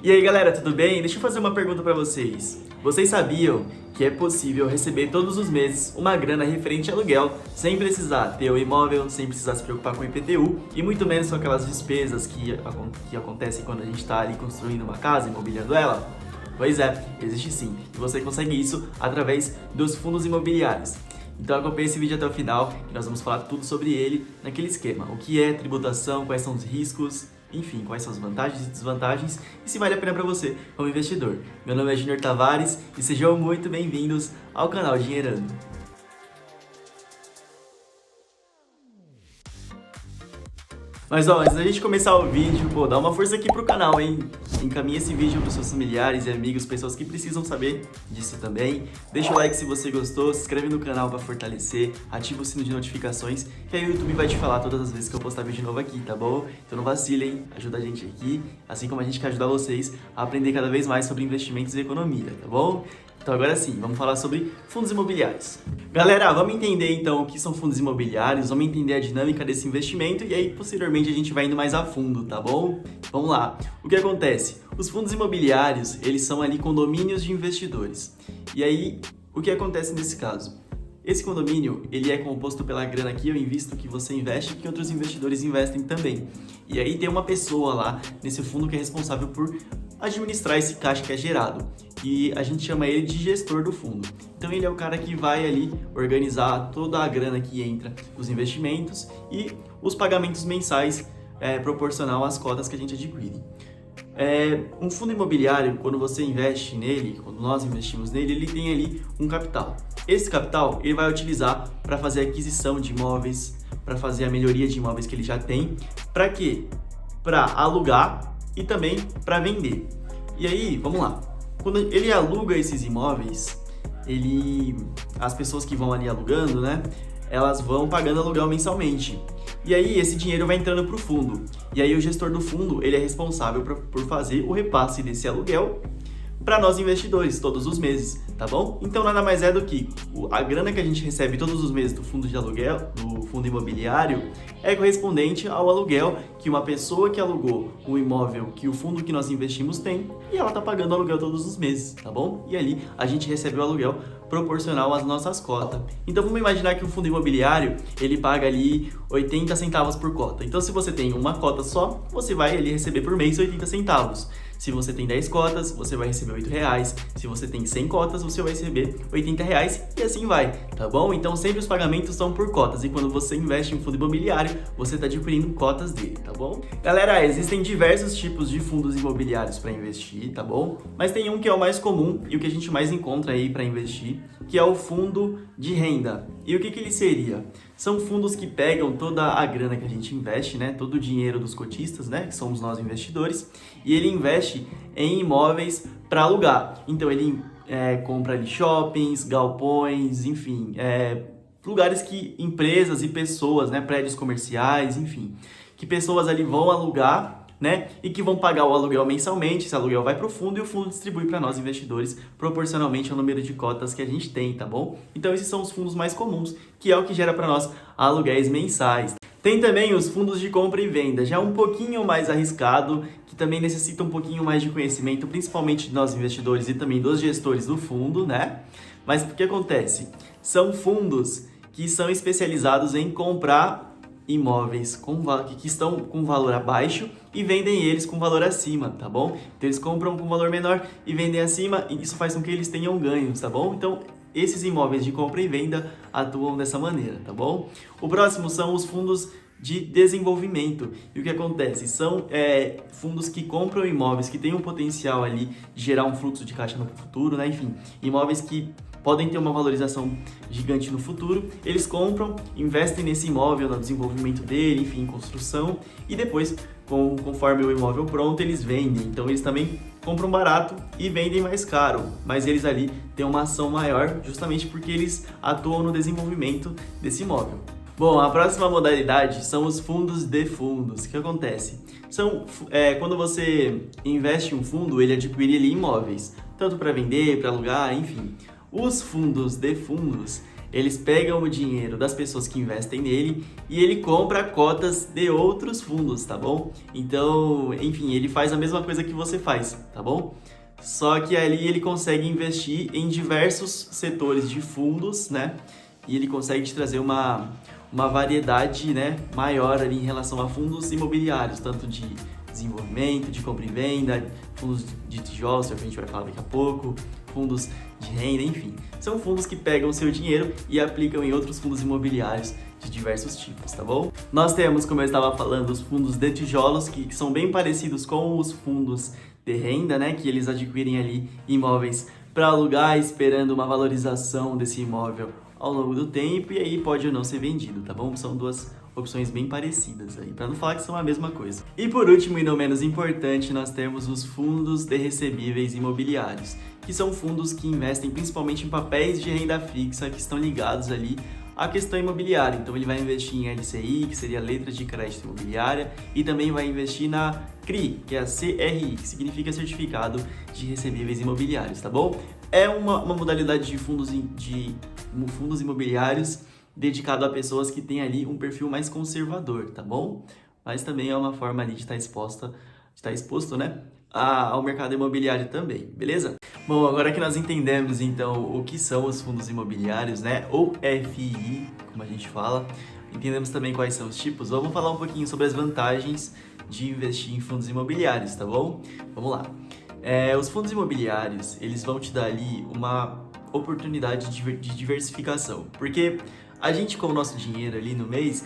E aí galera, tudo bem? Deixa eu fazer uma pergunta pra vocês. Vocês sabiam que é possível receber todos os meses uma grana referente a aluguel sem precisar ter o imóvel, sem precisar se preocupar com o IPTU e muito menos com aquelas despesas que acontecem quando a gente está ali construindo uma casa, imobiliando ela? Pois é, existe sim. E você consegue isso através dos fundos imobiliários. Então acompanhe esse vídeo até o final, que nós vamos falar tudo sobre ele naquele esquema. O que é tributação, quais são os riscos, enfim, quais são as vantagens e desvantagens e se vale a pena para você como investidor. Meu nome é Junior Tavares e sejam muito bem-vindos ao canal Dinheirando. Mas antes da gente começar o vídeo, dá uma força aqui pro canal, hein? Encaminhe esse vídeo pros seus familiares e amigos, pessoas que precisam saber disso também. Deixa o like se você gostou, se inscreve no canal para fortalecer, ativa o sino de notificações, que aí o YouTube vai te falar todas as vezes que eu postar vídeo novo aqui, tá bom? Então não vacilem, ajuda a gente aqui, assim como a gente quer ajudar vocês a aprender cada vez mais sobre investimentos e economia, tá bom? Então agora sim, vamos falar sobre fundos imobiliários. Galera, vamos entender então o que são fundos imobiliários, vamos entender a dinâmica desse investimento e aí posteriormente a gente vai indo mais a fundo, tá bom? Vamos lá. O que acontece? Os fundos imobiliários, eles são ali condomínios de investidores. E aí, o que acontece nesse caso? Esse condomínio, ele é composto pela grana que eu invisto, que você investe e que outros investidores investem também. E aí tem uma pessoa lá nesse fundo que é responsável por administrar esse caixa que é gerado. E a gente chama ele de gestor do fundo. Então ele é o cara que vai ali organizar toda a grana que entra nos investimentos e os pagamentos mensais proporcional às cotas que a gente adquire. Um fundo imobiliário, quando você investe nele, quando nós investimos nele, ele tem ali um capital. Esse capital ele vai utilizar para fazer a aquisição de imóveis, para fazer a melhoria de imóveis que ele já tem. Para quê? Para alugar e também para vender. E aí, vamos lá. Quando ele aluga esses imóveis, as pessoas que vão ali alugando, né, elas vão pagando aluguel mensalmente. E aí esse dinheiro vai entrando para o fundo. E aí o gestor do fundo, ele é responsável por fazer o repasse desse aluguel para nós investidores todos os meses, tá bom? Então nada mais é do que a grana que a gente recebe todos os meses do fundo de aluguel, do fundo imobiliário, é correspondente ao aluguel que uma pessoa que alugou o imóvel que o fundo que nós investimos tem e ela tá pagando aluguel todos os meses, tá bom? E ali a gente recebe o aluguel proporcional às nossas cotas. Então vamos imaginar que o fundo imobiliário, ele paga ali 80 centavos por cota. Então se você tem uma cota só, você vai ali receber por mês 80 centavos. Se você tem 10 cotas, você vai receber R$8. Se você tem 100 cotas, você vai receber R$80 e assim vai, tá bom? Então sempre os pagamentos são por cotas e quando você investe em fundo imobiliário, você está adquirindo cotas dele, tá bom? Galera, existem diversos tipos de fundos imobiliários para investir, tá bom? Mas tem um que é o mais comum e o que a gente mais encontra aí para investir, que é o fundo de renda. E o que ele seria? São fundos que pegam toda a grana que a gente investe, né? Todo o dinheiro dos cotistas, né? Que somos nós investidores, e ele investe em imóveis para alugar. Então ele compra ali shoppings, galpões, enfim, lugares que empresas e pessoas, né? Prédios comerciais, enfim, que pessoas ali vão alugar, né? E que vão pagar o aluguel mensalmente. Esse aluguel vai para o fundo e o fundo distribui para nós investidores proporcionalmente ao número de cotas que a gente tem, tá bom? Então esses são os fundos mais comuns, que é o que gera para nós aluguéis mensais. Tem também os fundos de compra e venda, já um pouquinho mais arriscado, que também necessita um pouquinho mais de conhecimento, principalmente de nós investidores e também dos gestores do fundo, né? Mas o que acontece? São fundos que são especializados em comprar imóveis que estão com valor abaixo e vendem eles com valor acima, tá bom? Então eles compram com valor menor e vendem acima e isso faz com que eles tenham ganhos, tá bom? Então esses imóveis de compra e venda atuam dessa maneira, tá bom? O próximo são os fundos de desenvolvimento. E o que acontece? São fundos que compram imóveis que têm um potencial ali de gerar um fluxo de caixa no futuro, né? Enfim, imóveis que podem ter uma valorização gigante no futuro, eles compram, investem nesse imóvel, no desenvolvimento dele, enfim, em construção, e depois, conforme o imóvel pronto, eles vendem. Então eles também compram barato e vendem mais caro, mas eles ali têm uma ação maior justamente porque eles atuam no desenvolvimento desse imóvel. Bom, a próxima modalidade são os fundos de fundos. O que acontece? Quando você investe em um fundo, ele adquire ali imóveis, tanto para vender, para alugar, enfim. Os fundos de fundos, eles pegam o dinheiro das pessoas que investem nele e ele compra cotas de outros fundos, tá bom? Então, enfim, ele faz a mesma coisa que você faz, tá bom? Só que ali ele consegue investir em diversos setores de fundos, né? E ele consegue te trazer uma variedade, né, maior ali em relação a fundos imobiliários, tanto de desenvolvimento, de compra e venda, fundos de tijolos, que a gente vai falar daqui a pouco, fundos de renda, enfim. São fundos que pegam o seu dinheiro e aplicam em outros fundos imobiliários de diversos tipos, tá bom? Nós temos, como eu estava falando, os fundos de tijolos, que são bem parecidos com os fundos de renda, né, que eles adquirem ali imóveis para alugar, esperando uma valorização desse imóvel ao longo do tempo, e aí pode ou não ser vendido, tá bom? São duas opções bem parecidas aí, para não falar que são a mesma coisa. E por último, e não menos importante, nós temos os fundos de recebíveis imobiliários, que são fundos que investem principalmente em papéis de renda fixa que estão ligados ali à questão imobiliária. Então ele vai investir em LCI, que seria letra de crédito imobiliária, e também vai investir na CRI, que é a CRI, que significa Certificado de Recebíveis Imobiliários, tá bom? É uma modalidade de fundos imobiliários dedicado a pessoas que têm ali um perfil mais conservador, tá bom? Mas também é uma forma ali de estar exposto, né, ao mercado imobiliário também, beleza? Bom, agora que nós entendemos então o que são os fundos imobiliários, né, ou FI, como a gente fala, entendemos também quais são os tipos, vamos falar um pouquinho sobre as vantagens de investir em fundos imobiliários, tá bom? Vamos lá. Os fundos imobiliários, eles vão te dar ali uma oportunidade de diversificação, porque a gente, com o nosso dinheiro ali no mês,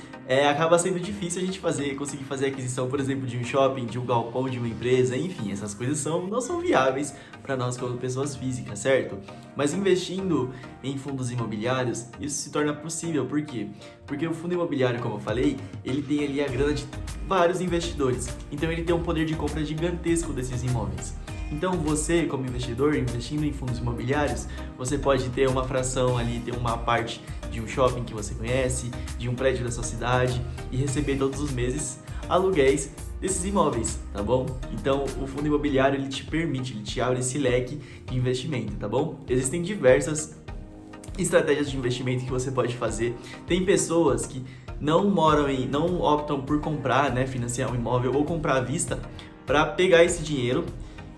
acaba sendo difícil a gente conseguir fazer aquisição, por exemplo, de um shopping, de um galpão, de uma empresa, enfim, essas coisas não são viáveis para nós como pessoas físicas, certo? Mas investindo em fundos imobiliários, isso se torna possível, por quê? Porque o fundo imobiliário, como eu falei, ele tem ali a grana de vários investidores, então ele tem um poder de compra gigantesco desses imóveis. Então você, como investidor, investindo em fundos imobiliários, você pode ter uma fração ali, ter uma parte de um shopping que você conhece, de um prédio da sua cidade e receber todos os meses aluguéis desses imóveis, tá bom? Então o fundo imobiliário ele te abre esse leque de investimento, tá bom? Existem diversas estratégias de investimento que você pode fazer. Tem pessoas que não optam por comprar, né, financiar um imóvel ou comprar à vista para pegar esse dinheiro,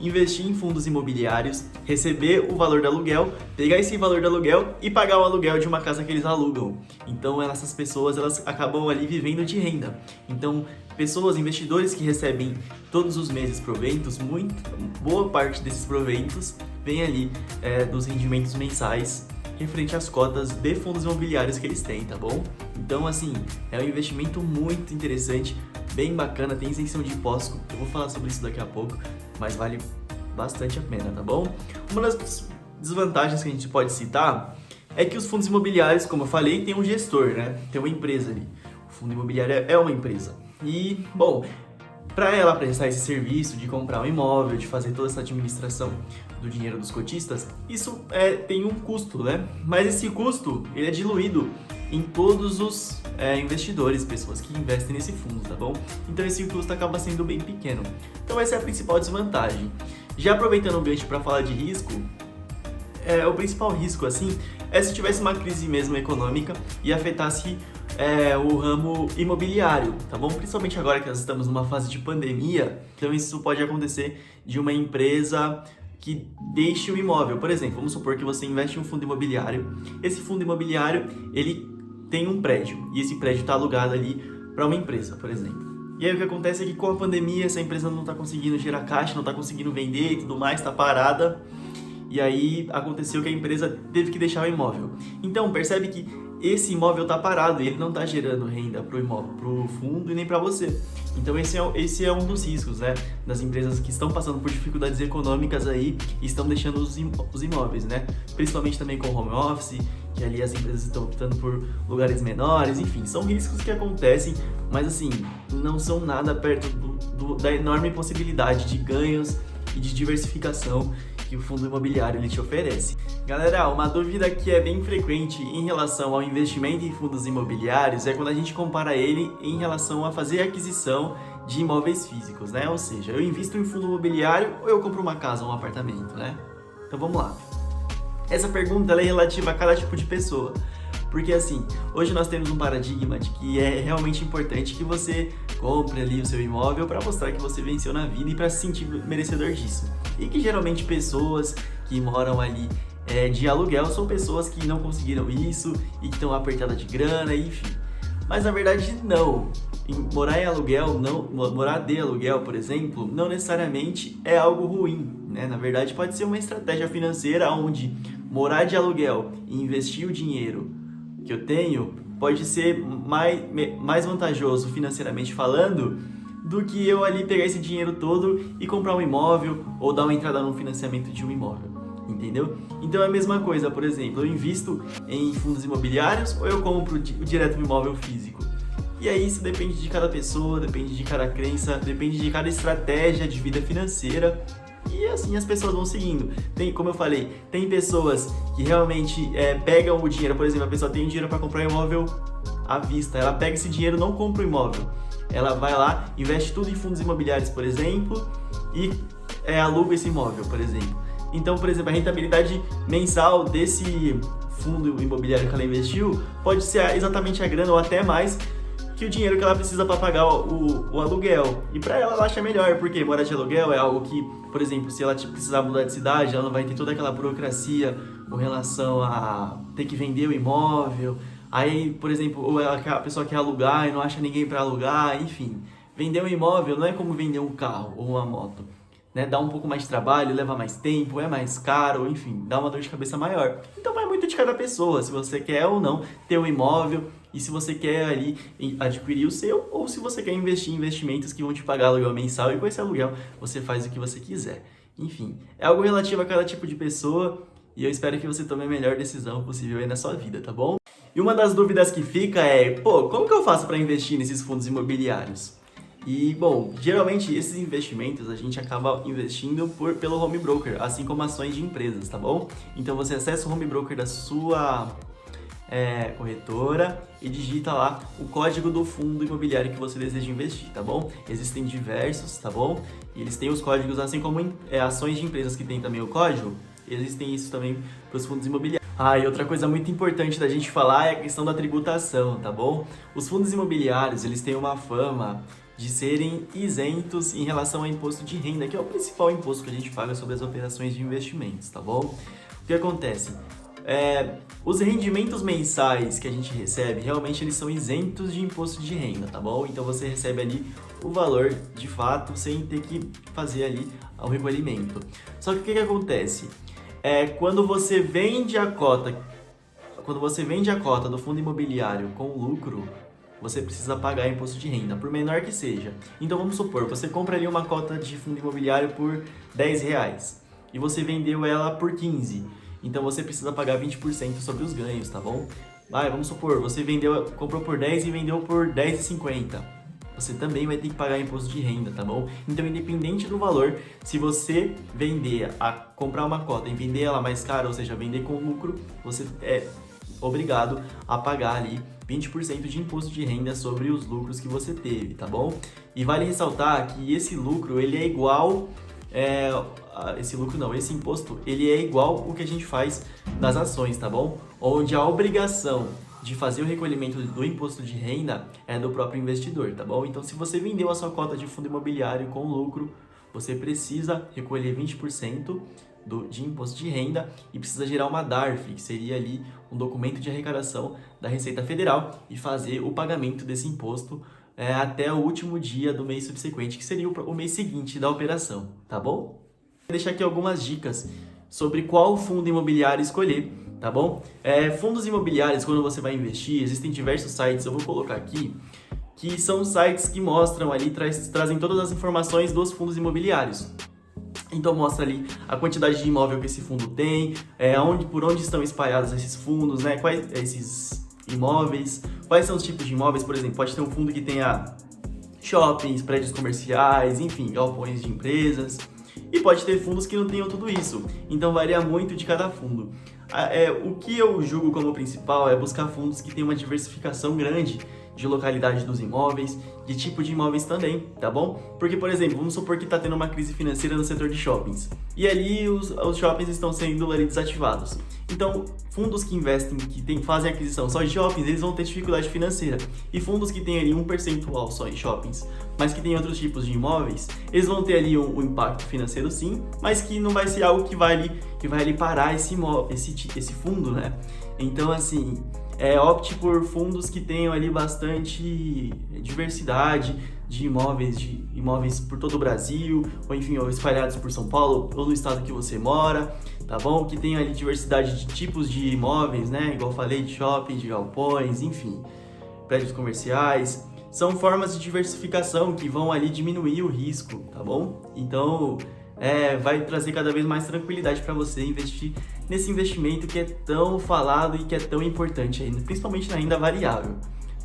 investir em fundos imobiliários, receber o valor do aluguel, pegar esse valor do aluguel e pagar o aluguel de uma casa que eles alugam. Então essas pessoas elas acabam ali vivendo de renda. Então investidores que recebem todos os meses proventos, boa parte desses proventos vem ali dos rendimentos mensais referente às cotas de fundos imobiliários que eles têm, tá bom? Então assim, é um investimento muito interessante, bem bacana, tem isenção de impostos, eu vou falar sobre isso daqui a pouco, mas vale bastante a pena, tá bom? Uma das desvantagens que a gente pode citar é que os fundos imobiliários, como eu falei, tem um gestor, né? Tem uma empresa ali. O fundo imobiliário é uma empresa. E, bom, para ela prestar esse serviço de comprar um imóvel, de fazer toda essa administração do dinheiro dos cotistas, isso tem um custo, né? Mas esse custo, ele é diluído em todos os investidores, pessoas que investem nesse fundo, tá bom? Então esse custo acaba sendo bem pequeno. Então essa é a principal desvantagem. Já aproveitando o gancho para falar de risco, o principal risco, assim, é se tivesse uma crise mesmo econômica e afetasse o ramo imobiliário, tá bom? Principalmente agora que nós estamos numa fase de pandemia, então isso pode acontecer de uma empresa que deixe o imóvel. Por exemplo, vamos supor que você investe em um fundo imobiliário. Esse fundo imobiliário, ele tem um prédio e esse prédio está alugado ali para uma empresa, por exemplo. E aí o que acontece é que com a pandemia essa empresa não está conseguindo gerar caixa, não está conseguindo vender e tudo mais, está parada. E aí aconteceu que a empresa teve que deixar o imóvel. Então percebe que esse imóvel está parado e ele não está gerando renda para o imóvel, para o fundo e nem para você. Então esse é um dos riscos, né, das empresas que estão passando por dificuldades econômicas aí e estão deixando os imóveis, né? Principalmente também com home office, que ali as empresas estão optando por lugares menores, enfim, são riscos que acontecem, mas assim, não são nada perto da enorme possibilidade de ganhos e de diversificação que o fundo imobiliário ele te oferece. Galera, uma dúvida que é bem frequente em relação ao investimento em fundos imobiliários é quando a gente compara ele em relação a fazer aquisição de imóveis físicos, né? Ou seja, eu invisto em fundo imobiliário ou eu compro uma casa ou um apartamento, né? Então vamos lá. Essa pergunta ela é relativa a cada tipo de pessoa. Porque assim, hoje nós temos um paradigma de que é realmente importante que você compre ali o seu imóvel para mostrar que você venceu na vida e para se sentir merecedor disso. E que geralmente pessoas que moram ali de aluguel são pessoas que não conseguiram isso e que estão apertadas de grana, enfim. Mas na verdade não. Morar em aluguel, morar de aluguel, por exemplo, não necessariamente é algo ruim, né? Na verdade pode ser uma estratégia financeira onde morar de aluguel e investir o dinheiro que eu tenho pode ser mais vantajoso financeiramente falando do que eu ali pegar esse dinheiro todo e comprar um imóvel ou dar uma entrada no financiamento de um imóvel, entendeu? Então é a mesma coisa, por exemplo, eu invisto em fundos imobiliários ou eu compro direto um imóvel físico. E aí isso depende de cada pessoa, depende de cada crença, depende de cada estratégia de vida financeira. E assim as pessoas vão seguindo. Tem, como eu falei, tem pessoas que realmente pegam o dinheiro, por exemplo, a pessoa tem dinheiro para comprar um imóvel à vista, ela pega esse dinheiro e não compra o imóvel. Ela vai lá, investe tudo em fundos imobiliários, por exemplo, e aluga esse imóvel, por exemplo. Então, por exemplo, a rentabilidade mensal desse fundo imobiliário que ela investiu pode ser exatamente a grana ou até mais que o dinheiro que ela precisa para pagar o aluguel. E para ela acha melhor, porque morar de aluguel é algo que, por exemplo, se ela precisar mudar de cidade, ela não vai ter toda aquela burocracia com relação a ter que vender o imóvel. Aí, por exemplo, ou a pessoa quer alugar e não acha ninguém para alugar, enfim. Vender um imóvel não é como vender um carro ou uma moto, né? Dá um pouco mais de trabalho, leva mais tempo, é mais caro, enfim, dá uma dor de cabeça maior. Então vai muito de cada pessoa, se você quer ou não ter um imóvel e se você quer ali adquirir o seu ou se você quer investir em investimentos que vão te pagar aluguel mensal e com esse aluguel você faz o que você quiser. Enfim, é algo relativo a cada tipo de pessoa e eu espero que você tome a melhor decisão possível aí na sua vida, tá bom? E uma das dúvidas que fica é, como que eu faço para investir nesses fundos imobiliários? E, bom, geralmente esses investimentos a gente acaba investindo pelo home broker, assim como ações de empresas, tá bom? Então você acessa o home broker da sua corretora e digita lá o código do fundo imobiliário que você deseja investir, tá bom? Existem diversos, tá bom? E eles têm os códigos, assim como ações de empresas que tem também o código, existem isso também para os fundos imobiliários. E outra coisa muito importante da gente falar é a questão da tributação, tá bom? Os fundos imobiliários, eles têm uma fama de serem isentos em relação ao imposto de renda, que é o principal imposto que a gente paga sobre as operações de investimentos, tá bom? O que acontece? Os rendimentos mensais que a gente recebe, realmente eles são isentos de imposto de renda, tá bom? Então você recebe ali o valor de fato sem ter que fazer ali o recolhimento. Só que o que acontece? Quando você vende a cota do fundo imobiliário com lucro, você precisa pagar imposto de renda, por menor que seja. Então vamos supor, você compra ali uma cota de fundo imobiliário por R$10 e você vendeu ela por 15. Então você precisa pagar 20% sobre os ganhos, tá bom? Vamos supor, você comprou por 10 e vendeu por R$10,50. Você também vai ter que pagar imposto de renda, tá bom? Então, independente do valor, se você comprar uma cota e vender ela mais cara, ou seja, vender com lucro, você é obrigado a pagar ali 20% de imposto de renda sobre os lucros que você teve, tá bom? E vale ressaltar que esse lucro, ele é igual... esse imposto, ele é igual o que a gente faz nas ações, tá bom? Onde a obrigação de fazer o recolhimento do imposto de renda é do próprio investidor, tá bom? Então, se você vendeu a sua cota de fundo imobiliário com lucro, você precisa recolher 20% de imposto de renda e precisa gerar uma DARF, que seria ali um documento de arrecadação da Receita Federal e fazer o pagamento desse imposto até o último dia do mês subsequente, que seria o mês seguinte da operação, tá bom? Vou deixar aqui algumas dicas sobre qual fundo imobiliário escolher, tá bom? Fundos imobiliários, quando você vai investir, existem diversos sites, eu vou colocar aqui, que são sites que mostram ali, trazem todas as informações dos fundos imobiliários. Então mostra ali a quantidade de imóvel que esse fundo tem, por onde estão espalhados esses fundos, né? Quais esses imóveis, quais são os tipos de imóveis, por exemplo, pode ter um fundo que tenha shoppings, prédios comerciais, enfim, galpões de empresas, e pode ter fundos que não tenham tudo isso, então varia muito de cada fundo. O que eu julgo como principal é buscar fundos que tenham uma diversificação grande de localidade dos imóveis, de tipo de imóveis também, tá bom? Porque, por exemplo, vamos supor que está tendo uma crise financeira no setor de shoppings e ali os shoppings estão sendo ali desativados. Então, fundos que investem, fazem aquisição só de shoppings, eles vão ter dificuldade financeira. E fundos que têm ali um percentual só em shoppings, mas que tem outros tipos de imóveis, eles vão ter ali um impacto financeiro sim, mas que não vai ser algo que vai ali parar esse fundo, né? Então, assim, opte por fundos que tenham ali bastante diversidade de imóveis por todo o Brasil, ou enfim, ou espalhados por São Paulo, ou no estado que você mora, tá bom? Que tenha ali diversidade de tipos de imóveis, né? Igual eu falei, de shopping, de galpões, enfim, prédios comerciais. São formas de diversificação que vão ali diminuir o risco, tá bom? Então, vai trazer cada vez mais tranquilidade para você investir nesse investimento que é tão falado e que é tão importante ainda, principalmente na renda variável,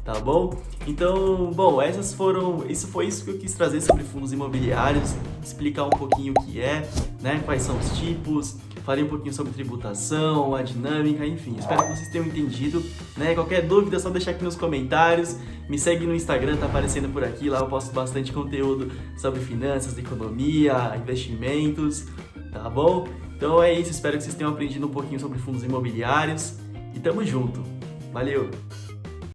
tá bom? Então, bom, isso foi isso que eu quis trazer sobre fundos imobiliários, explicar um pouquinho o que é, né, quais são os tipos, falei um pouquinho sobre tributação, a dinâmica, enfim, espero que vocês tenham entendido, né? Qualquer dúvida é só deixar aqui nos comentários, me segue no Instagram, tá aparecendo por aqui, lá eu posto bastante conteúdo sobre finanças, economia, investimentos, tá bom? Então é isso, espero que vocês tenham aprendido um pouquinho sobre fundos imobiliários e tamo junto, valeu!